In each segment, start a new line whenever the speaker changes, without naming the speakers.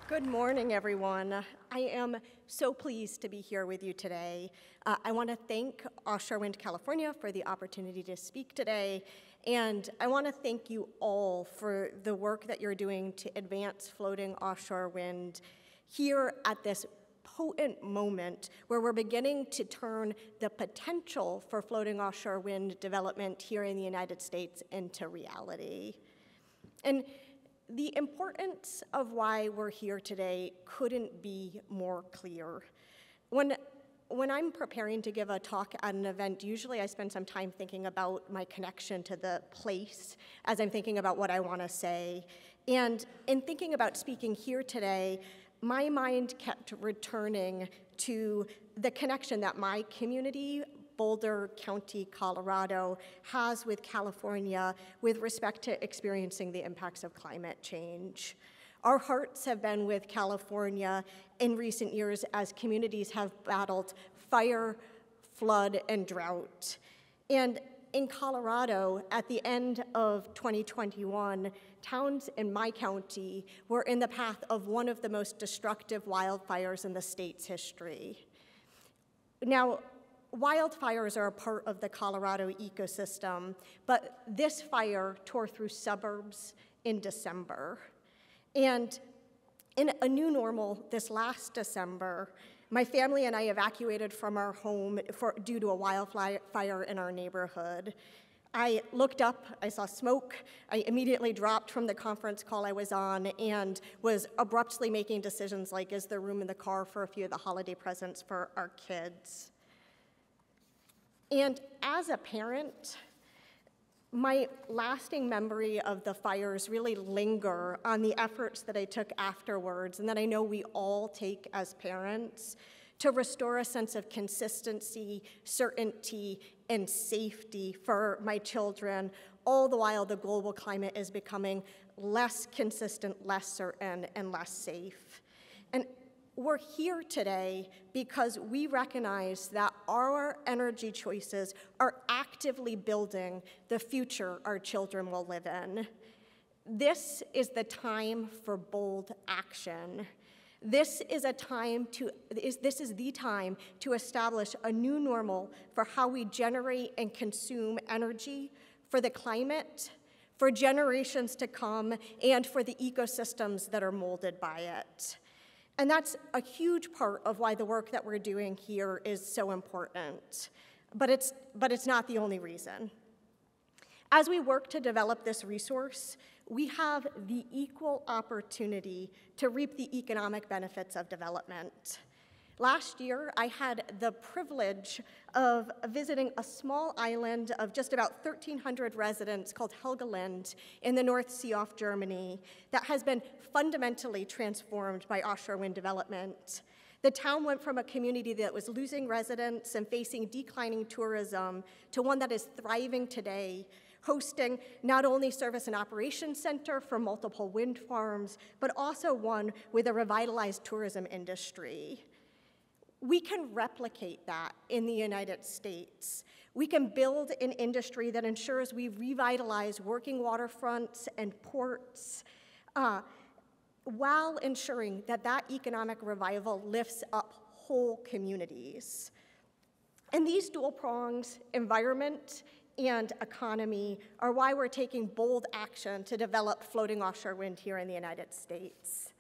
Good morning, everyone. I am so pleased to be here with you today. I want to thank Offshore Wind California for the opportunity to speak today, and I want to thank you all for the work that you're doing to advance floating offshore wind here at this potent moment where we're beginning to turn the potential for floating offshore wind development here in the United States into reality. And the importance of why we're here today couldn't be more clear. When I'm preparing to give a talk at an event, usually I spend some time thinking about my connection to the place as I'm thinking about what I want to say. And in thinking about speaking here today, my mind kept returning to the connection that my community, Boulder County, Colorado, has with California with respect to experiencing the impacts of climate change. Our hearts have been with California in recent years as communities have battled fire, flood, and drought. And in Colorado, at the end of 2021, towns in my county were in the path of one of the most destructive wildfires in the state's history. Now, wildfires are a part of the Colorado ecosystem, but this fire tore through suburbs in December. And in a new normal this last December, my family and I evacuated from our home due to a wildfire in our neighborhood. I looked up, I saw smoke, I immediately dropped from the conference call I was on and was abruptly making decisions like, is there room in the car for a few of the holiday presents for our kids? And as a parent, my lasting memory of the fires really linger on the efforts that I took afterwards and that I know we all take as parents to restore a sense of consistency, certainty, and safety for my children, all the while the global climate is becoming less consistent, less certain, and less safe. And we're here today because we recognize that our energy choices are actively building the future our children will live in. This is the time for bold action. This is the time to establish a new normal for how we generate and consume energy for the climate, for generations to come, and for the ecosystems that are molded by it. And that's a huge part of why the work that we're doing here is so important. But it's not the only reason. As we work to develop this resource, we have the equal opportunity to reap the economic benefits of development. Last year, I had the privilege of visiting a small island of just about 1,300 residents called Helgoland in the North Sea off Germany that has been fundamentally transformed by offshore wind development. The town went from a community that was losing residents and facing declining tourism to one that is thriving today, hosting not only service and operations center for multiple wind farms, but also one with a revitalized tourism industry. We can replicate that in the United States. We can build an industry that ensures we revitalize working waterfronts and ports while ensuring that that economic revival lifts up whole communities. And these dual prongs, environment and economy, are why we're taking bold action to develop floating offshore wind here in the United States.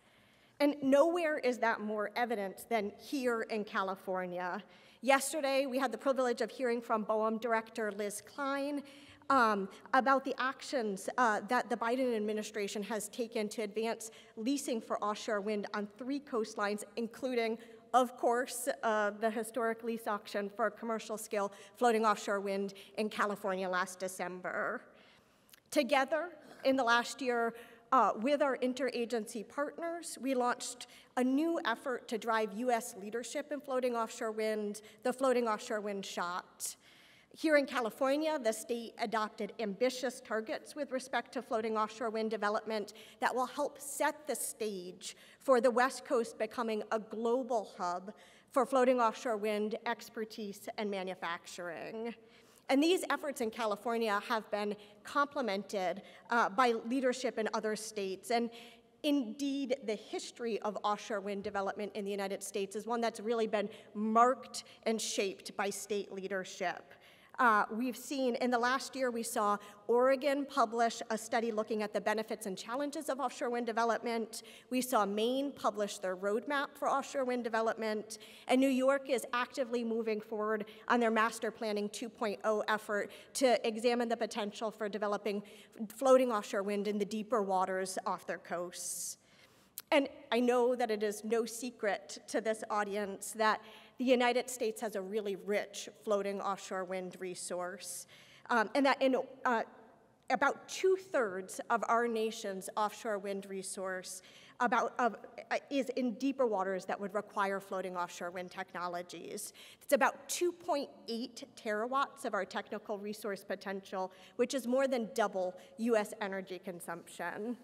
And nowhere is that more evident than here in California. Yesterday, we had the privilege of hearing from BOEM Director Liz Klein about the actions that the Biden administration has taken to advance leasing for offshore wind on 3 coastlines, including, of course, the historic lease auction for commercial-scale floating offshore wind in California last December. Together, in the last year, with our interagency partners, we launched a new effort to drive U.S. leadership in floating offshore wind, the Floating Offshore Wind Shot. Here in California, the state adopted ambitious targets with respect to floating offshore wind development that will help set the stage for the West Coast becoming a global hub for floating offshore wind expertise and manufacturing. And these efforts in California have been complemented by leadership in other states. And indeed, the history of offshore wind development in the United States is one that's really been marked and shaped by state leadership. We've seen, in the last year, we saw Oregon publish a study looking at the benefits and challenges of offshore wind development. We saw Maine publish their roadmap for offshore wind development. And New York is actively moving forward on their Master Planning 2.0 effort to examine the potential for developing floating offshore wind in the deeper waters off their coasts. And I know that it is no secret to this audience that the United States has a really rich floating offshore wind resource, and that in about 2/3 of our nation's offshore wind resource is in deeper waters that would require floating offshore wind technologies. It's about 2.8 terawatts of our technical resource potential, which is more than double US energy consumption.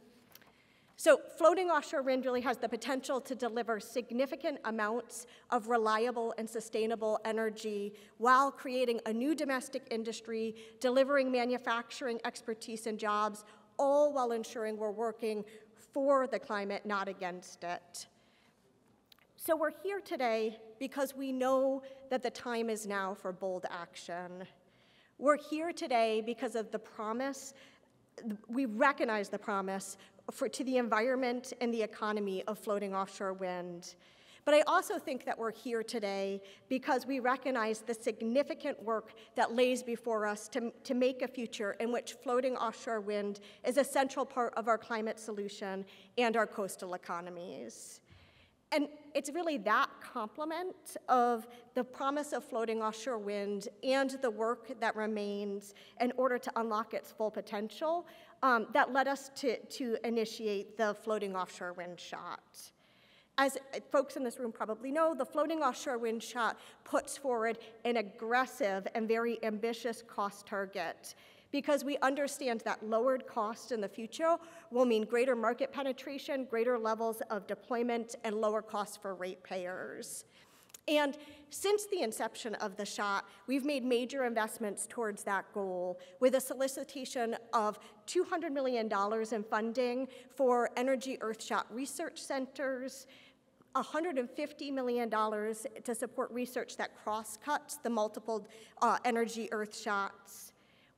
So floating offshore wind really has the potential to deliver significant amounts of reliable and sustainable energy while creating a new domestic industry, delivering manufacturing expertise and jobs, all while ensuring we're working for the climate, not against it. So we're here today because we know that the time is now for bold action. We're here today because of the promise, we recognize the promise to the environment and the economy of floating offshore wind. But I also think that we're here today because we recognize the significant work that lays before us to make a future in which floating offshore wind is a central part of our climate solution and our coastal economies. And it's really that complement of the promise of floating offshore wind and the work that remains in order to unlock its full potential that led us to initiate the floating offshore wind shot. As folks in this room probably know, the floating offshore wind shot puts forward an aggressive and very ambitious cost target because we understand that lowered costs in the future will mean greater market penetration, greater levels of deployment, and lower costs for ratepayers. And since the inception of the shot, we've made major investments towards that goal with a solicitation of $200 million in funding for energy earthshot research centers, $150 million to support research that cross-cuts the multiple energy earthshots.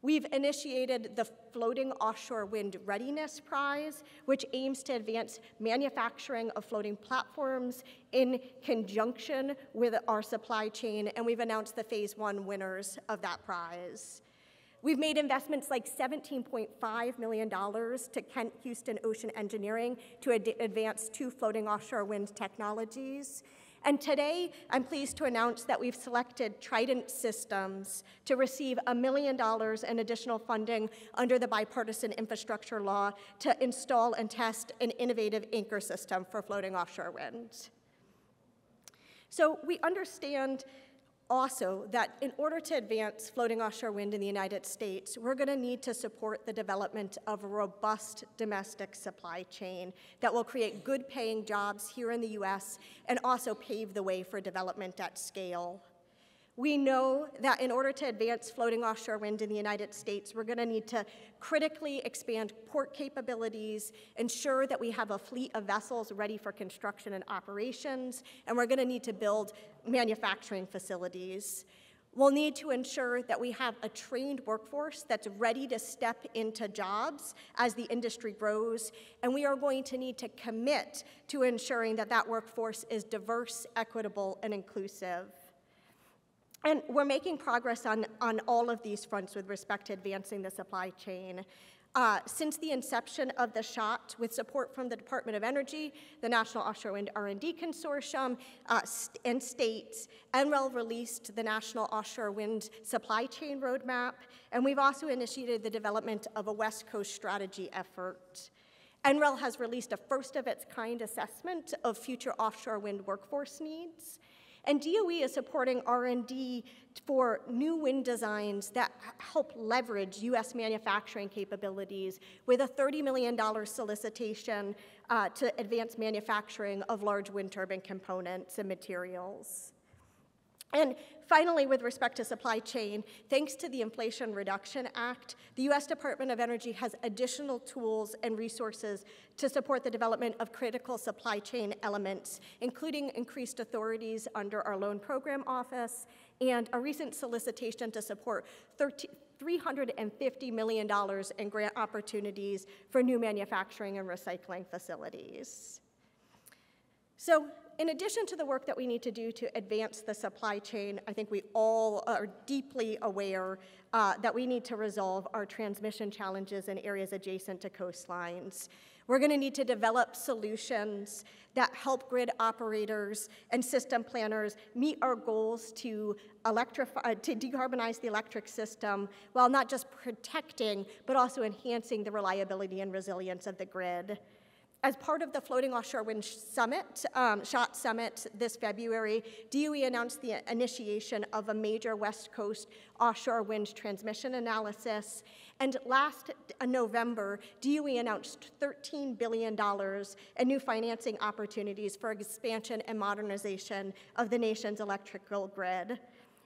We've initiated the Floating Offshore Wind Readiness Prize, which aims to advance manufacturing of floating platforms in conjunction with our supply chain, and we've announced the Phase 1 winners of that prize. We've made investments like $17.5 million to Kent Houston Ocean Engineering to advance 2 floating offshore wind technologies. And today, I'm pleased to announce that we've selected Trident Systems to receive $1 million in additional funding under the bipartisan infrastructure law to install and test an innovative anchor system for floating offshore wind. So we understand also that in order to advance floating offshore wind in the United States, we're going to need to support the development of a robust domestic supply chain that will create good-paying jobs here in the US and also pave the way for development at scale. We know that in order to advance floating offshore wind in the United States, we're going to need to critically expand port capabilities, ensure that we have a fleet of vessels ready for construction and operations, and we're going to need to build manufacturing facilities. We'll need to ensure that we have a trained workforce that's ready to step into jobs as the industry grows, and we are going to need to commit to ensuring that that workforce is diverse, equitable, and inclusive. And we're making progress on all of these fronts with respect to advancing the supply chain. Since the inception of the shot, with support from the Department of Energy, the National Offshore Wind R&D Consortium, and states, NREL released the National Offshore Wind Supply Chain Roadmap, and we've also initiated the development of a West Coast strategy effort. NREL has released a first-of-its-kind assessment of future offshore wind workforce needs. And DOE is supporting R&D for new wind designs that help leverage US manufacturing capabilities with a $30 million solicitation to advance manufacturing of large wind turbine components and materials. And finally, with respect to supply chain, thanks to the Inflation Reduction Act, the U.S. Department of Energy has additional tools and resources to support the development of critical supply chain elements, including increased authorities under our Loan Program Office and a recent solicitation to support $350 million in grant opportunities for new manufacturing and recycling facilities. So, in addition to the work that we need to do to advance the supply chain, I think we all are deeply aware that we need to resolve our transmission challenges in areas adjacent to coastlines. We're going to need to develop solutions that help grid operators and system planners meet our goals to decarbonize the electric system while not just protecting, but also enhancing the reliability and resilience of the grid. As part of the Floating Offshore Wind Summit, SHOT Summit this February, DOE announced the initiation of a major West Coast offshore wind transmission analysis. And last November, DOE announced $13 billion in new financing opportunities for expansion and modernization of the nation's electrical grid.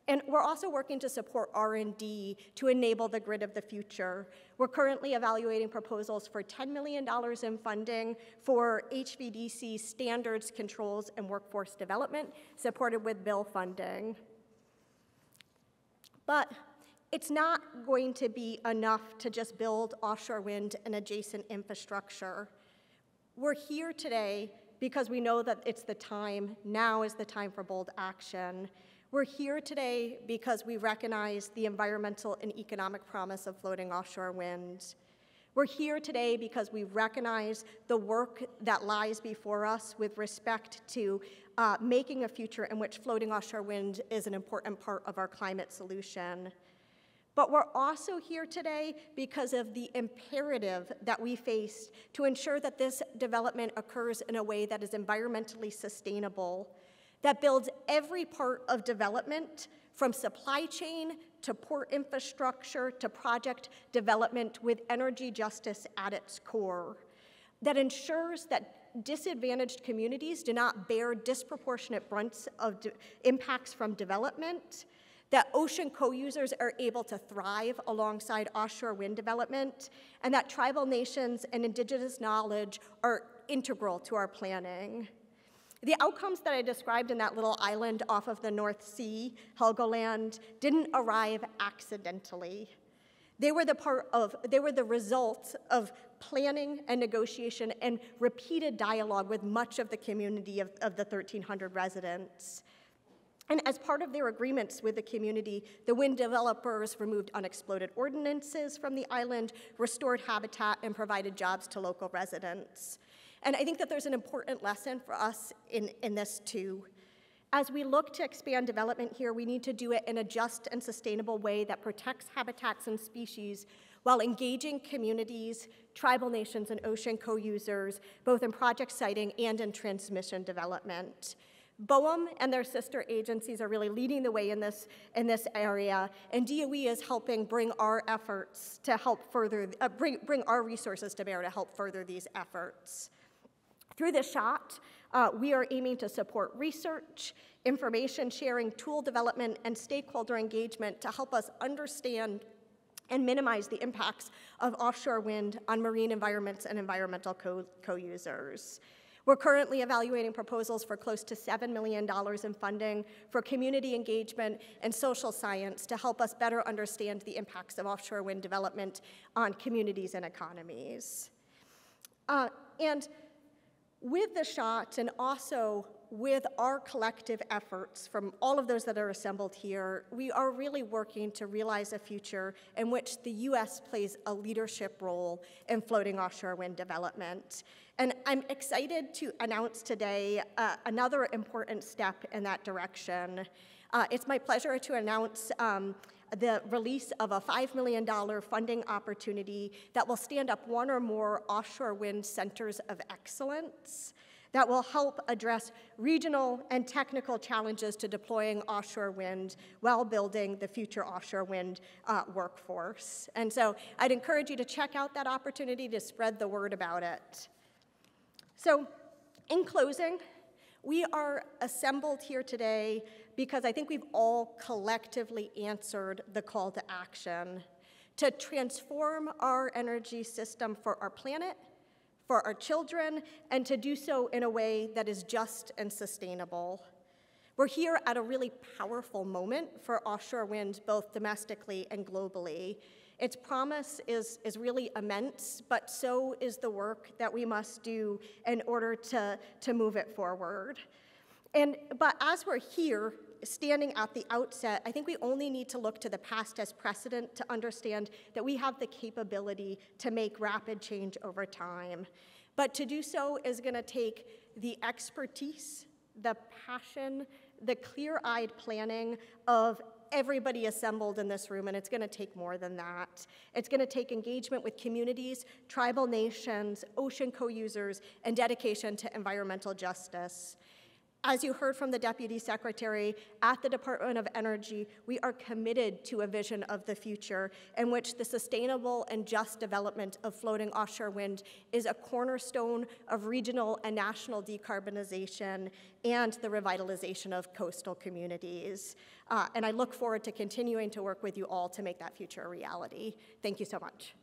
And we're also working to support R&D to enable the grid of the future. We're currently evaluating proposals for $10 million in funding for HVDC standards, controls, and workforce development, supported with bill funding. But it's not going to be enough to just build offshore wind and adjacent infrastructure. We're here today because we know that it's the time, now is the time for bold action. We're here today because we recognize the environmental and economic promise of floating offshore wind. We're here today because we recognize the work that lies before us with respect to making a future in which floating offshore wind is an important part of our climate solution. But we're also here today because of the imperative that we face to ensure that this development occurs in a way that is environmentally sustainable, that builds every part of development, from supply chain to port infrastructure to project development, with energy justice at its core, that ensures that disadvantaged communities do not bear disproportionate brunts of impacts from development, that ocean co-users are able to thrive alongside offshore wind development, and that tribal nations and indigenous knowledge are integral to our planning. The outcomes that I described in that little island off of the North Sea, Helgoland, didn't arrive accidentally. They were the result of planning and negotiation and repeated dialogue with much of the community of the 1,300 residents. And as part of their agreements with the community, the wind developers removed unexploded ordnances from the island, restored habitat, and provided jobs to local residents. And I think that there's an important lesson for us in this too. As we look to expand development here, we need to do it in a just and sustainable way that protects habitats and species while engaging communities, tribal nations, and ocean co-users, both in project siting and in transmission development. BOEM and their sister agencies are really leading the way in this area, and DOE is helping bring our efforts to help further, bring our resources to bear to help further these efforts. Through the SHOT, we are aiming to support research, information sharing, tool development, and stakeholder engagement to help us understand and minimize the impacts of offshore wind on marine environments and environmental co-users. We're currently evaluating proposals for close to $7 million in funding for community engagement and social science to help us better understand the impacts of offshore wind development on communities and economies. And with the SHOT, and also with our collective efforts from all of those that are assembled here, we are really working to realize a future in which the U.S. plays a leadership role in floating offshore wind development. And I'm excited to announce today another important step in that direction. It's my pleasure to announce the release of a $5 million funding opportunity that will stand up one or more offshore wind centers of excellence that will help address regional and technical challenges to deploying offshore wind while building the future offshore wind workforce. And so I'd encourage you to check out that opportunity to spread the word about it. So in closing, We are assembled here today because I think we've all collectively answered the call to action to transform our energy system for our planet, for our children, and to do so in a way that is just and sustainable. We're here at a really powerful moment for offshore wind, both domestically and globally. Its promise is really immense, but so is the work that we must do in order to move it forward. But as we're here, standing at the outset, I think we only need to look to the past as precedent to understand that we have the capability to make rapid change over time. But to do so is going to take the expertise, the passion, the clear-eyed planning of everybody assembled in this room, and it's going to take more than that. It's going to take engagement with communities, tribal nations, ocean co-users, and dedication to environmental justice. As you heard from the Deputy Secretary, at the Department of Energy, we are committed to a vision of the future in which the sustainable and just development of floating offshore wind is a cornerstone of regional and national decarbonization and the revitalization of coastal communities. And I look forward to continuing to work with you all to make that future a reality. Thank you so much.